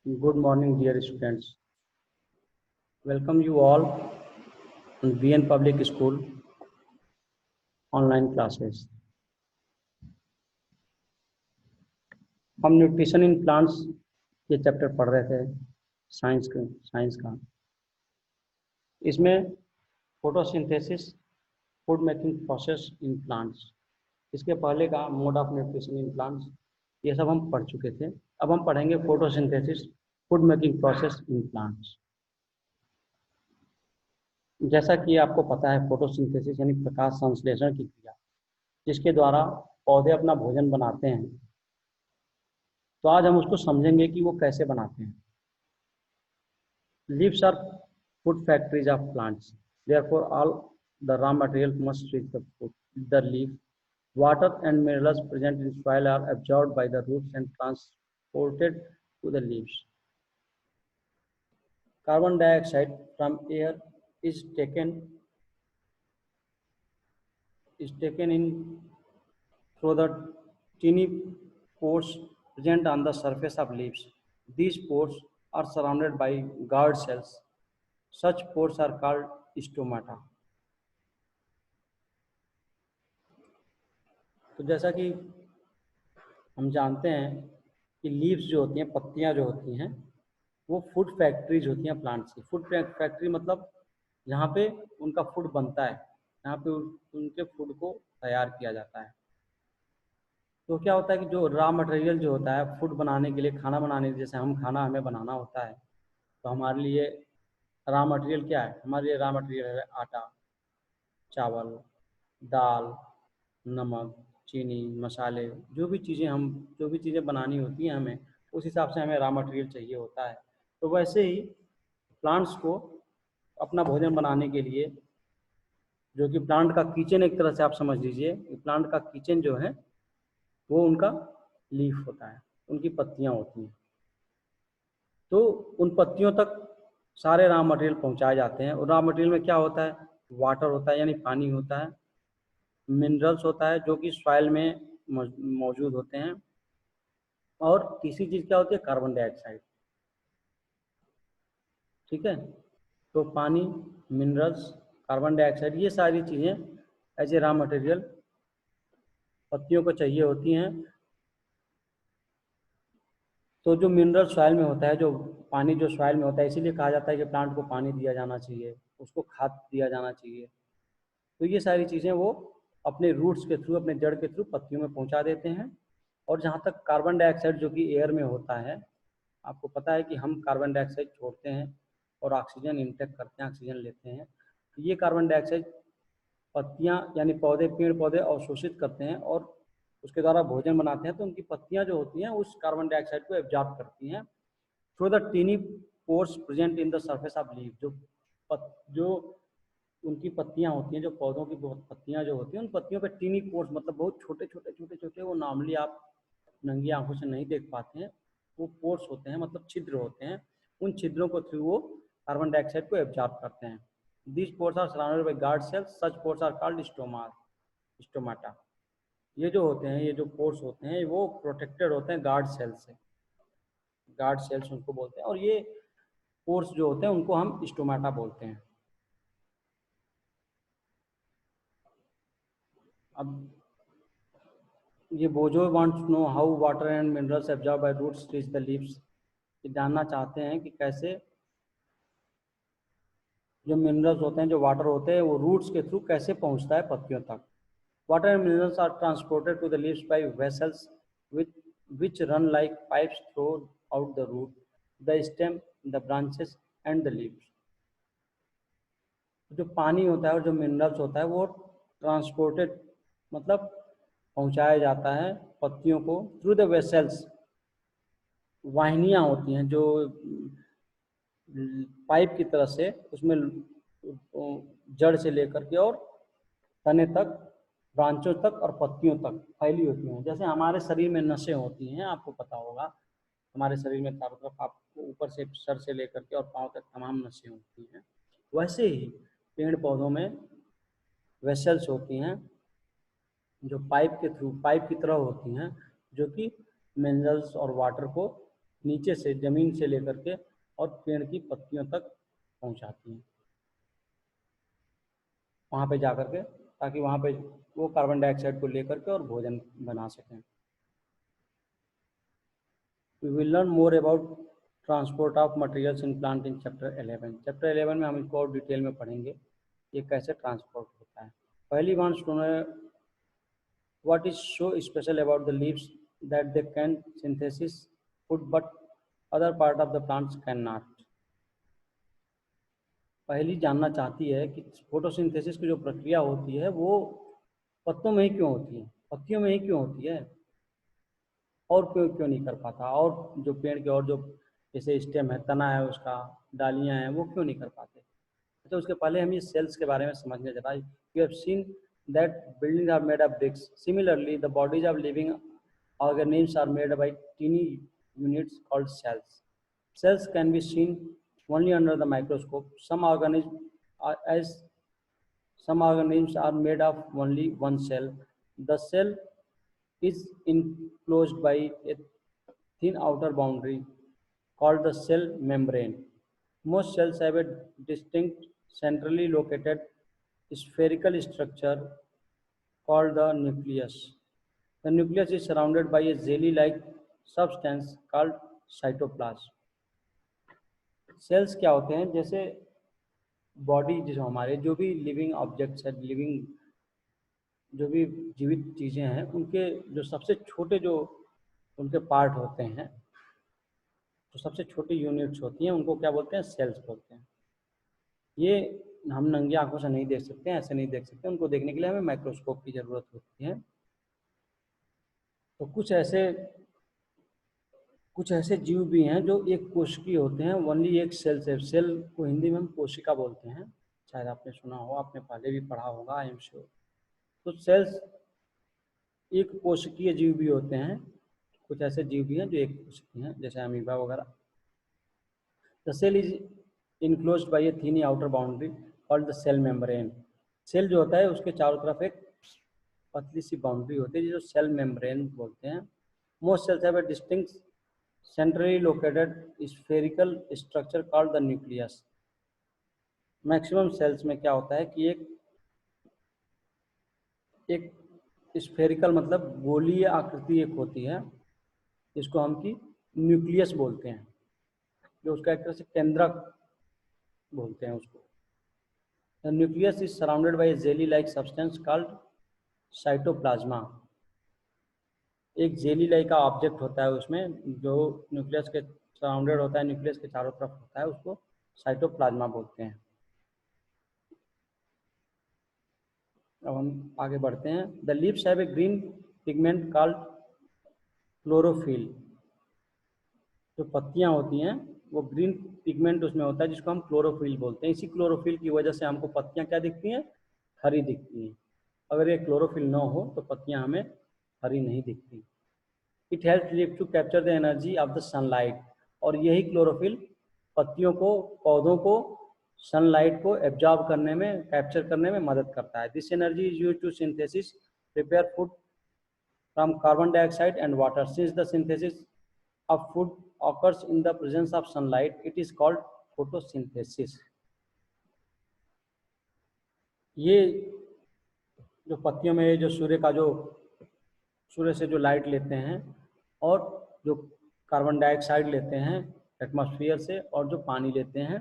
Good morning, dear students. Welcome you all on BN Public School online classes. हम nutrition in plants ये chapter पढ़ रहे थे science का। इसमें photosynthesis, food making process in plants, इसके पहले का mode of nutrition in plants, ये सब हम पढ़ चुके थे। अब हम पढ़ेंगे photosynthesis, food making process in plants. जैसा कि आपको पता है, फोटोसिंथेसिस यानी प्रकाश संश्लेषण की क्रिया, जिसके द्वारा पौधे अपना भोजन बनाते हैं। तो आज हम उसको समझेंगे कि वो कैसे बनाते हैं। Leaves are food factories of plants, therefore all the raw material must reach the food the leaf. Water and minerals present in soil are absorbed by the roots and transported to the leaves. Carbon dioxide from air is taken in through the tiny pores present on the surface of leaves. These pores are surrounded by guard cells. Such pores are called stomata. तो जैसा कि हम जानते हैं कि leaves जो होती हैं, पत्तियां जो होती हैं, वो फूड फैक्ट्रीज होती हैं प्लांट्स की। फूड फैक्ट्री मतलब जहाँ पे उनका फूड बनता है, जहाँ पे उनके फूड को तैयार किया जाता है। तो क्या होता है कि जो रॉ मटेरियल जो होता है फूड बनाने के लिए, खाना बनाने के लिए, जैसे हमें बनाना होता है, तो हमारे लिए रॉ मटेरियल क्या है? हमारे लिए रॉ मटेरियल है आटा, चावल, दाल, नमक, चीनी, मसाले, जो भी चीज़ें बनानी होती हैं हमें, उस हिसाब से हमें रॉ मटेरियल चाहिए होता है। तो वैसे ही प्लांट्स को अपना भोजन बनाने के लिए, जो कि प्लांट का किचन एक तरह से आप समझ लीजिए, प्लांट का किचन जो है वो उनका लीफ होता है, उनकी पत्तियां होती हैं। तो उन पत्तियों तक सारे रॉ मटेरियल पहुंचाए जाते हैं। और रॉ मटेरियल में क्या होता है? वाटर होता है यानी पानी होता है, मिनरल्स होता है जो कि सॉइल में मौजूद होते हैं, और तीसरी चीज़ क्या होती है? Carbon dioxide. ठीक है, तो पानी, मिनरल्स, कार्बन डाइऑक्साइड, ये सारी चीज़ें एज ए रॉ मटेरियल पत्तियों को चाहिए होती हैं। तो जो मिनरल सॉइल में होता है, जो पानी जो सॉइल में होता है, इसीलिए कहा जाता है कि प्लांट को पानी दिया जाना चाहिए, उसको खाद दिया जाना चाहिए। तो ये सारी चीज़ें वो अपने रूट्स के थ्रू, अपने जड़ के थ्रू पत्तियों में पहुंचा देते हैं। और जहाँ तक कार्बन डाइऑक्साइड जो कि एयर में होता है, आपको पता है कि हम कार्बन डाइऑक्साइड छोड़ते हैं और ऑक्सीजन इंटेक करते हैं, ऑक्सीजन लेते हैं। तो ये कार्बन डाइऑक्साइड पत्तियां यानी पौधे, पेड़ पौधे अवशोषित करते हैं और उसके द्वारा भोजन बनाते हैं। तो उनकी पत्तियां जो होती हैं उस कार्बन डाइऑक्साइड को एब्जॉर्ब करती हैं through the tiny pores present in the surface of leaf. जो उनकी पत्तियां होती हैं, जो पौधों की पत्तियां जो होती हैं, उन पत्तियों पे टीनी पोर्स मतलब बहुत छोटे छोटे, वो नॉर्मली आप नंगी आंखों से नहीं देख पाते हैं, वो पोर्स होते हैं, मतलब छिद्र होते हैं। उन छिद्रों को थ्रू वो कार्बन डाइऑक्साइड को एब्जॉर्ब करते हैं। These pores are surrounded by guard cells. Such pores are called stomata. ये जो होते हैं, ये जो पोर्स होते हैं, वो प्रोटेक्टेड होते हैं गार्ड सेल से। गार्ड सेल्स उनको बोलते हैं, और ये पोर्स जो होते हैं उनको हम स्टोमाटा बोलते हैं। अब ये Boojho wants to know how water and minerals absorb by roots reach the leaves. ये जानना चाहते हैं कि कैसे जो मिनरल्स होते हैं, जो वाटर होते हैं, वो रूट्स के थ्रू कैसे पहुंचता है पत्तियों तक। Water and minerals are transported to the leaves by vessels which run like pipes throughout the root, the stem, the branches and the leaves. जो पानी होता है और जो मिनरल्स होता है वो ट्रांसपोर्टेड मतलब पहुंचाया जाता है पत्तियों को थ्रू द वेसल्स। वाहिनियाँ होती हैं जो पाइप की तरह से, उसमें जड़ से लेकर के और तने तक, ब्रांचों तक और पत्तियों तक फैली होती हैं। जैसे हमारे शरीर में नसें होती हैं, आपको पता होगा, हमारे शरीर में चारों तरफ आपको ऊपर से, सर से लेकर के और पांव तक तमाम नसें होती हैं। वैसे ही पेड़ पौधों में वेसल्स होती हैं जो पाइप के थ्रू, पाइप की तरह होती हैं, जो कि मिनरल्स और वाटर को नीचे से ज़मीन से लेकर के और पेड़ की पत्तियों तक पहुंचाती हैं, वहाँ पे जा कर के, ताकि वहाँ पे वो कार्बन डाइऑक्साइड को लेकर के और भोजन बना सकें। We will learn more about transport of materials in plant in chapter 11. Chapter 11 में हम इसको और डिटेल में पढ़ेंगे ये कैसे ट्रांसपोर्ट होता है। पहली बात सुनो, what is so special about the leaves that they can synthesis food but other part of the plants cannot. पहली जानना चाहती है कि फोटोसिंथेसिस की जो प्रक्रिया होती है वो पत्तों में ही क्यों होती है, पत्तियों में ही क्यों होती है, और क्यों क्यों नहीं कर पाता, और जो पेड़ के और जो जैसे स्टेम है, तना है, उसका डालियां हैं, वो क्यों नहीं कर पाते। तो उसके पहले हम ये सेल्स के बारे में समझने जा रहा है। You have seen that building are made of bricks, similarly the bodies of living organisms are made by teeny units called cells. Cells can be seen only under the microscope. Some organisms are made of only one cell. The cell is enclosed by a thin outer boundary called the cell membrane. Most cells have a distinct centrally located spherical structure called the nucleus. The nucleus is surrounded by a jelly-like substance called cytoplasm. Cells क्या होते हैं, जैसे body जो हमारे जो भी living objects है, living जो भी जीवित चीज़ें हैं, उनके जो सबसे छोटे जो उनके पार्ट होते हैं, जो सबसे छोटी यूनिट्स होती हैं, उनको क्या बोलते हैं, सेल्स बोलते हैं। ये हम नंगी आंखों से नहीं देख सकते हैं, ऐसे नहीं देख सकते, उनको देखने के लिए हमें माइक्रोस्कोप की ज़रूरत होती है। तो कुछ ऐसे जीव भी हैं जो एक कोशिकीय होते हैं, ओनली एक सेल से। सेल को हिंदी में हम कोशिका बोलते हैं, शायद आपने सुना हो, आपने पहले भी पढ़ा होगा, आई एम श्योर। तो सेल्स एक कोशिकीय जीव भी होते हैं, कुछ ऐसे जीव भी हैं जो एक कोशिकीय हैं, जैसे अमीबा वगैरह। The cell is enclosed by a thin outer boundary called the cell membrane. Cell जो होता है उसके चारों तरफ एक पतली सी बाउंड्री होती है जो सेल मेम्ब्रेन बोलते हैं। Most cells have a distinct centrally located spherical structure called the nucleus. Maximum cells में क्या होता है कि एक स्फेरिकल मतलब गोलीय आकृति एक होती है, इसको हम की न्यूक्लियस बोलते हैं, जो उसका एक तरह से केंद्रक बोलते हैं उसको। The nucleus is surrounded by a jelly-like substance called cytoplasma. एक जेली लाइक का ऑब्जेक्ट होता है उसमें, जो न्यूक्लियस के सराउंडेड होता है, न्यूक्लियस के चारों तरफ होता है, उसको साइटोप्लाज्मा बोलते हैं। अब हम आगे बढ़ते हैं। The leaves have a green pigment called chlorophyll. जो पत्तियां होती हैं वो ग्रीन पिगमेंट उसमें होता है, जिसको हम क्लोरोफिल बोलते हैं। इसी क्लोरोफिल की वजह से हमको पत्तियां क्या दिखती हैं, हरी दिखती हैं। अगर ये क्लोरोफिल न हो तो पत्तियां हमें हरी नहीं दिखती। It helps leaf to capture the energy of the sunlight. और यही क्लोरोफिल पत्तियों को, पौधों को सनलाइट को एब्जॉर्ब करने में, कैप्चर करने में मदद करता है। This energy is used to synthesis prepare food from carbon dioxide and water. Since the synthesis of food occurs in the presence of sunlight, it is called photosynthesis. ये जो पत्तियों में जो सूर्य से जो लाइट लेते हैं और जो कार्बन डाइऑक्साइड लेते हैं एटमॉस्फेयर से, और जो पानी लेते हैं,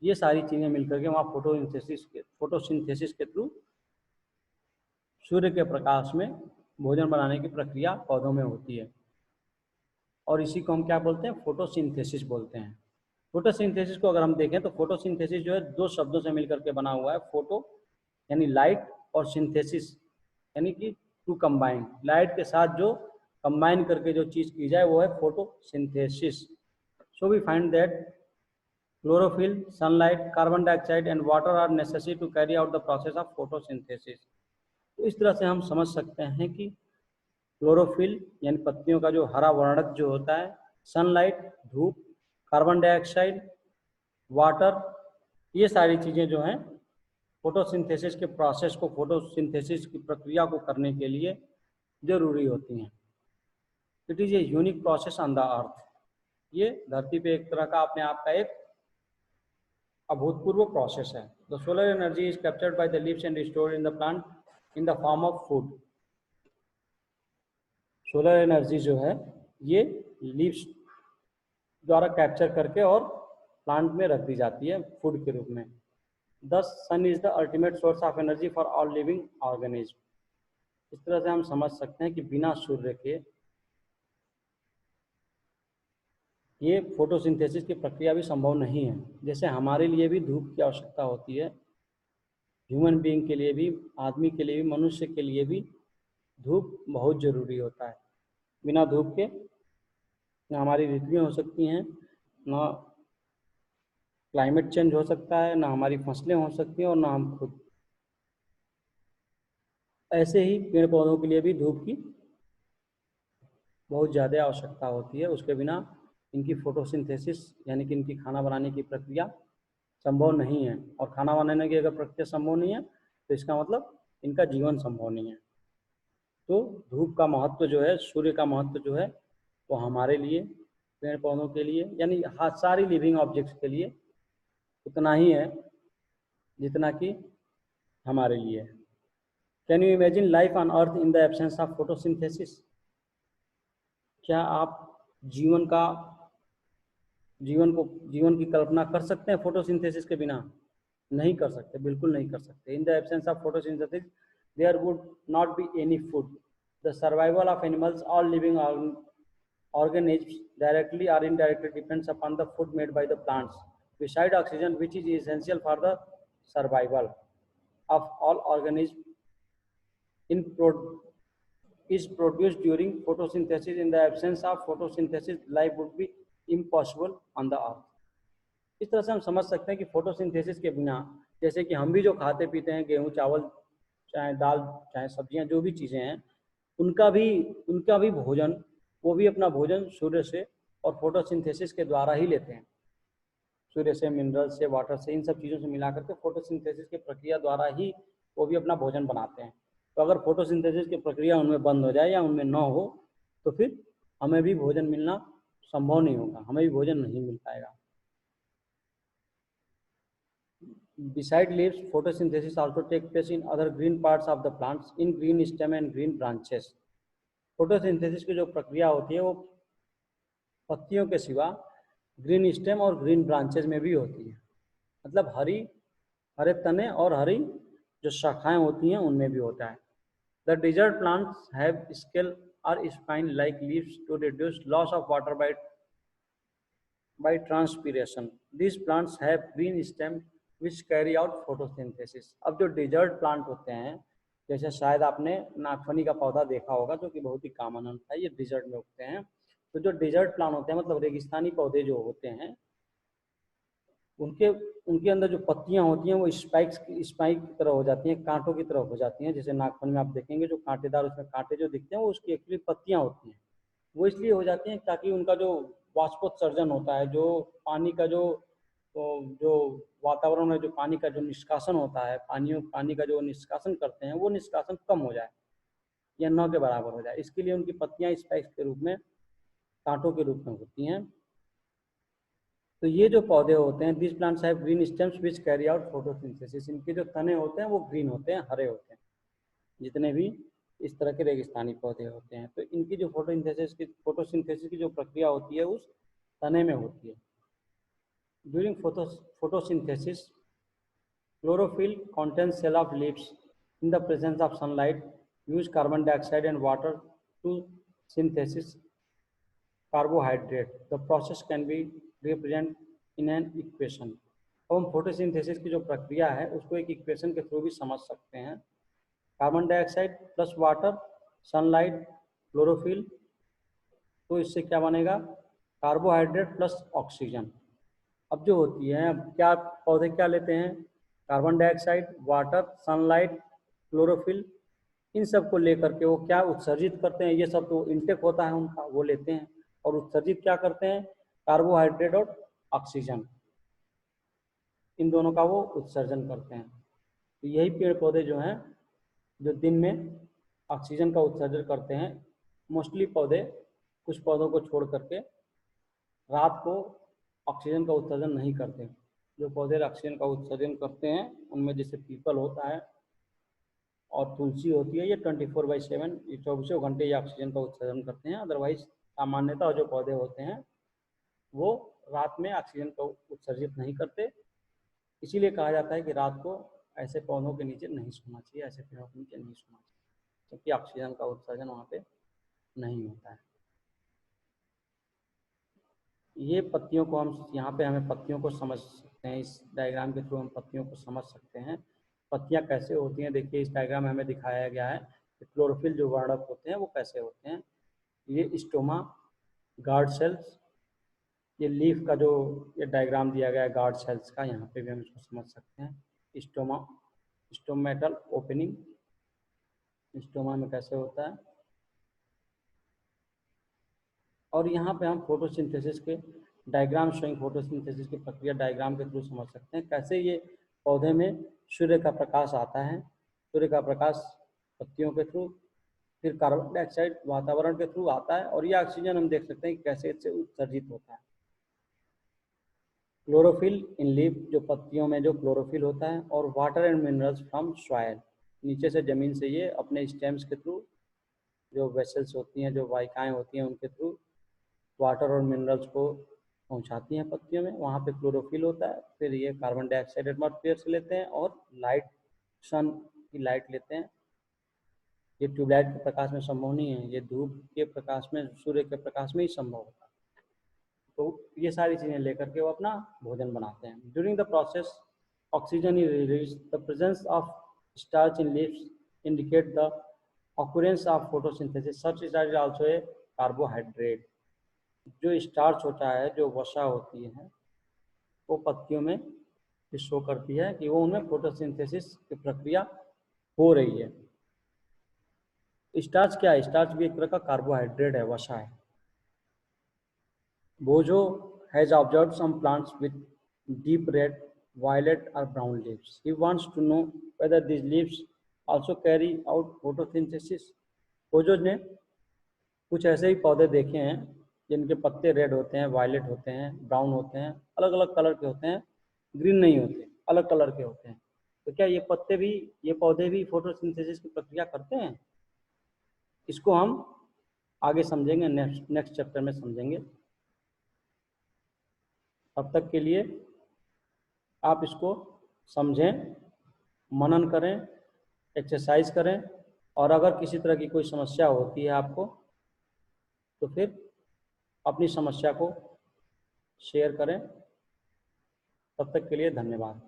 ये सारी चीज़ें मिलकर के वहाँ फोटोसिंथेसिस के थ्रू सूर्य के प्रकाश में भोजन बनाने की प्रक्रिया पौधों में होती है। और इसी को हम क्या बोलते हैं, फोटोसिंथेसिस बोलते हैं। फोटोसिंथेसिस को अगर हम देखें तो फोटोसिंथेसिस जो है दो शब्दों से मिलकर के बना हुआ है। फोटो यानी लाइट, और सिंथेसिस यानी कि टू कंबाइन, लाइट के साथ जो कंबाइन करके जो चीज़ की जाए वो है photosynthesis. So we find that chlorophyll, sunlight, carbon dioxide and water are necessary to carry out the process of photosynthesis. तो इस तरह से हम समझ सकते हैं कि क्लोरोफिल यानी पत्तियों का जो हरा वर्णक जो होता है, सनलाइट धूप, कार्बन डाइऑक्साइड, वाटर, ये सारी चीज़ें जो हैं फोटोसिंथेसिस के प्रोसेस को, फोटोसिंथेसिस की प्रक्रिया को करने के लिए जरूरी होती हैं। It is a unique process on the earth. ये धरती पे एक तरह का अपने आप का एक अभूतपूर्व प्रोसेस है। The solar energy is captured by the leaves and stored in the plant in the form of food. Solar energy जो है ये लीव्स द्वारा कैप्चर करके और प्लांट में रख दी जाती है फूड के रूप में। Thus, sun is the ultimate source of energy for all living organisms। इस तरह से हम समझ सकते हैं कि बिना सूर्य के ये फोटोसिंथेसिस की प्रक्रिया भी संभव नहीं है। जैसे हमारे लिए भी धूप की आवश्यकता होती है, ह्यूमन बीइंग के लिए भी, आदमी के लिए भी, मनुष्य के लिए भी धूप बहुत ज़रूरी होता है। बिना धूप के ना हमारी ऋतुएं हो सकती हैं, ना क्लाइमेट चेंज हो सकता है, ना हमारी फसलें हो सकती हैं और ना हम खुद। ऐसे ही पेड़ पौधों के लिए भी धूप की बहुत ज़्यादा आवश्यकता होती है। उसके बिना इनकी फोटोसिंथेसिस यानी कि इनकी खाना बनाने की प्रक्रिया संभव नहीं है। और खाना बनाने की अगर प्रक्रिया संभव नहीं है तो इसका मतलब इनका जीवन संभव नहीं है। तो धूप का महत्व जो है, सूर्य का महत्व जो है, वो हमारे लिए, पेड़ पौधों के लिए, यानी सारी लिविंग ऑब्जेक्ट्स के लिए उतना ही है जितना कि हमारे लिए है। Can you imagine life on earth in the absence of photosynthesis? क्या आप जीवन का जीवन की कल्पना कर सकते हैं फोटोसिंथेसिस के बिना? नहीं कर सकते, बिल्कुल नहीं कर सकते। In the absence of photosynthesis there would not be any food. The survival of animals, all living organisms directly or indirectly depends upon the food made by the plants, beside oxygen, which is essential for the survival of all organisms is produced during photosynthesis. In the absence of photosynthesis, life would be impossible on the earth। इस तरह से हम समझ सकते हैं कि photosynthesis के बिना, जैसे कि हम भी जो खाते पीते हैं, गेहूं चावल चाहे दाल चाहे सब्जियां, जो भी चीज़ें हैं, उनका भी भोजन, वो भी अपना भोजन सूर्य से और फोटोसिंथेसिस के द्वारा ही लेते हैं। सूर्य से, मिनरल से, वाटर से, इन सब चीज़ों से मिला करके फोटोसिंथेसिस की प्रक्रिया द्वारा ही वो भी अपना भोजन बनाते हैं। तो अगर फोटोसिंथेसिस की प्रक्रिया उनमें बंद हो जाए या उनमें न हो तो फिर हमें भी भोजन मिलना संभव नहीं होगा, हमें भी भोजन नहीं मिल पाएगा। Beside leaves, photosynthesis also takes place in other green parts of the plants, in green stem and green branches। Photosynthesis की जो प्रक्रिया होती है वो पत्तियों के सिवा ग्रीन स्टेम और ग्रीन ब्रांचेज में भी होती है। मतलब हरे तने और हरी जो शाखाएं होती हैं उनमें भी होता है। The desert plants have scale और spine like leaves to reduce loss of water by transpiration। These plants have green stem which carry out photosynthesis। अब जो डिजर्ट प्लांट होते हैं, जैसे शायद आपने नागफनी का पौधा देखा होगा जो कि बहुत ही कॉमन होता है, ये डिजर्ट में उगते हैं। तो जो डिजर्ट प्लांट होते हैं, मतलब रेगिस्तानी पौधे जो होते हैं, उनके अंदर जो पत्तियां होती हैं वो स्पाइक की तरह हो जाती हैं, कांटों की तरह हो जाती हैं। जैसे नागफनी में आप देखेंगे जो कांटेदार, उसमें कांटे जो दिखते हैं वो उसकी एक्चुअली पत्तियां होती हैं। वो इसलिए हो जाती हैं ताकि उनका जो वाष्पोत्सर्जन होता है, जो पानी का जो वातावरण में जो पानी का जो निष्कासन होता है, पानी का जो निष्कासन करते हैं, वो निष्कासन कम हो जाए या न के बराबर हो जाए। इसके लिए उनकी पत्तियां स्पाइक्स के रूप में, कांटों के रूप में होती हैं। तो ये जो पौधे होते हैं, this plants have green stems which carry out photosynthesis. इनके जो तने होते हैं वो ग्रीन होते हैं, हरे होते हैं, जितने भी इस तरह के रेगिस्तानी पौधे होते हैं। तो इनकी जो फोटोसिंथेसिस की जो प्रक्रिया होती है उस तने में होती है। During photosynthesis, chlorophyll contains cell of leaves in the presence of sunlight use carbon dioxide and water to synthesis carbohydrate। The process can be represented in an equation। अब हम फोटोसिंथेसिस की जो प्रक्रिया है उसको एक इक्वेशन के थ्रू भी समझ सकते हैं। Carbon dioxide plus water, sunlight, chlorophyll, तो इससे क्या बनेगा? Carbohydrate plus oxygen. अब जो होती है, अब क्या पौधे क्या लेते हैं? Carbon dioxide, water, sunlight, chlorophyll, इन सब को लेकर के वो क्या उत्सर्जित करते हैं? ये सब तो इनटेक होता है उनका, वो लेते हैं और उत्सर्जित क्या करते हैं? कार्बोहाइड्रेट और ऑक्सीजन, इन दोनों का वो उत्सर्जन करते हैं। तो यही पेड़ पौधे जो हैं जो दिन में ऑक्सीजन का उत्सर्जन करते हैं, मोस्टली पौधे, कुछ पौधों को छोड़ करके रात को ऑक्सीजन का उत्सर्जन नहीं करते। जो पौधे ऑक्सीजन का उत्सर्जन करते हैं उनमें जैसे पीपल होता है और तुलसी होती है, ये 24/7 ये 24 घंटे ये ऑक्सीजन का उत्सर्जन करते हैं। अदरवाइज सामान्यतः जो पौधे होते हैं वो रात में ऑक्सीजन को उत्सर्जित नहीं करते। इसीलिए कहा जाता है कि रात को ऐसे पौधों के नीचे नहीं सोना चाहिए, ऐसे पेड़ों के नीचे नहीं सोना चाहिए, क्योंकि ऑक्सीजन का उत्सर्जन वहाँ पे नहीं होता है। ये पत्तियों को हम यहाँ पे हमें पत्तियों को समझ सकते हैं, इस डायग्राम के थ्रू हम पत्तियों को समझ सकते हैं। पत्तियाँ कैसे होती हैं, देखिए इस डायग्राम में हमें दिखाया गया है कि क्लोरोफिल जो वर्णक होते हैं वो कैसे होते हैं। ये स्टोमा, गार्ड सेल्स, ये लीफ का जो ये डायग्राम दिया गया है गार्ड सेल्स का, यहाँ पे भी हम इसको समझ सकते हैं। स्टोमा, स्टोमेटल ओपनिंग, स्टोमा में कैसे होता है। और यहाँ पे हम फोटोसिंथेसिस के डायग्राम शोइंग फोटोसिंथेसिस की प्रक्रिया डायग्राम के थ्रू समझ सकते हैं, कैसे ये पौधे में सूर्य का प्रकाश आता है, सूर्य का प्रकाश पत्तियों के थ्रू, फिर कार्बन डाइऑक्साइड वातावरण के थ्रू आता है, और ये ऑक्सीजन हम देख सकते हैं कि कैसे इससे उत्सर्जित होता है। क्लोरोफिल इन लीफ, जो पत्तियों में जो क्लोरोफिल होता है, और water and minerals from soil, नीचे से ज़मीन से ये अपने स्टेम्स के थ्रू, जो वेसल्स होती हैं, जो वाहिकाएँ होती हैं, उनके थ्रू वाटर और मिनरल्स को पहुंचाती हैं पत्तियों में। वहाँ पे क्लोरोफिल होता है, फिर ये कार्बन डाइऑक्साइड एटमॉस्फेयर से लेते हैं और लाइट, सन की लाइट लेते हैं। ये ट्यूबलाइट के प्रकाश में संभव नहीं है, ये धूप के प्रकाश में, सूर्य के प्रकाश में ही संभव होता है। तो ये सारी चीज़ें लेकर के वो अपना भोजन बनाते हैं। During the process oxygen is release, the presence of starch in leaves indicate the occurrence of photosynthesis. Such starch is also a carbohydrate. जो स्टार्च होता है, जो वसा होती है, वो पत्तियों में शो करती है कि वो उनमें फोटोसिंथेसिस की प्रक्रिया हो रही है। स्टार्च क्या है? स्टार्च भी एक तरह का कार्बोहाइड्रेट है, वसा है। Boojho has observed some plants with deep red, violet or brown leaves. He wants to know whether these leaves also carry out photosynthesis. बोजो ने कुछ ऐसे ही पौधे देखे हैं जिनके पत्ते रेड होते हैं, वायलेट होते हैं, ब्राउन होते हैं, अलग अलग कलर के होते हैं, ग्रीन नहीं होते, अलग कलर के होते हैं। तो क्या ये पत्ते भी, ये पौधे भी फोटोसिंथेसिस की प्रक्रिया करते हैं? इसको हम आगे समझेंगे, नेक्स्ट चैप्टर में समझेंगे। तब तक के लिए आप इसको समझें, मनन करें, एक्सरसाइज करें, और अगर किसी तरह की कोई समस्या होती है आपको तो फिर अपनी समस्या को शेयर करें। तब तक के लिए धन्यवाद।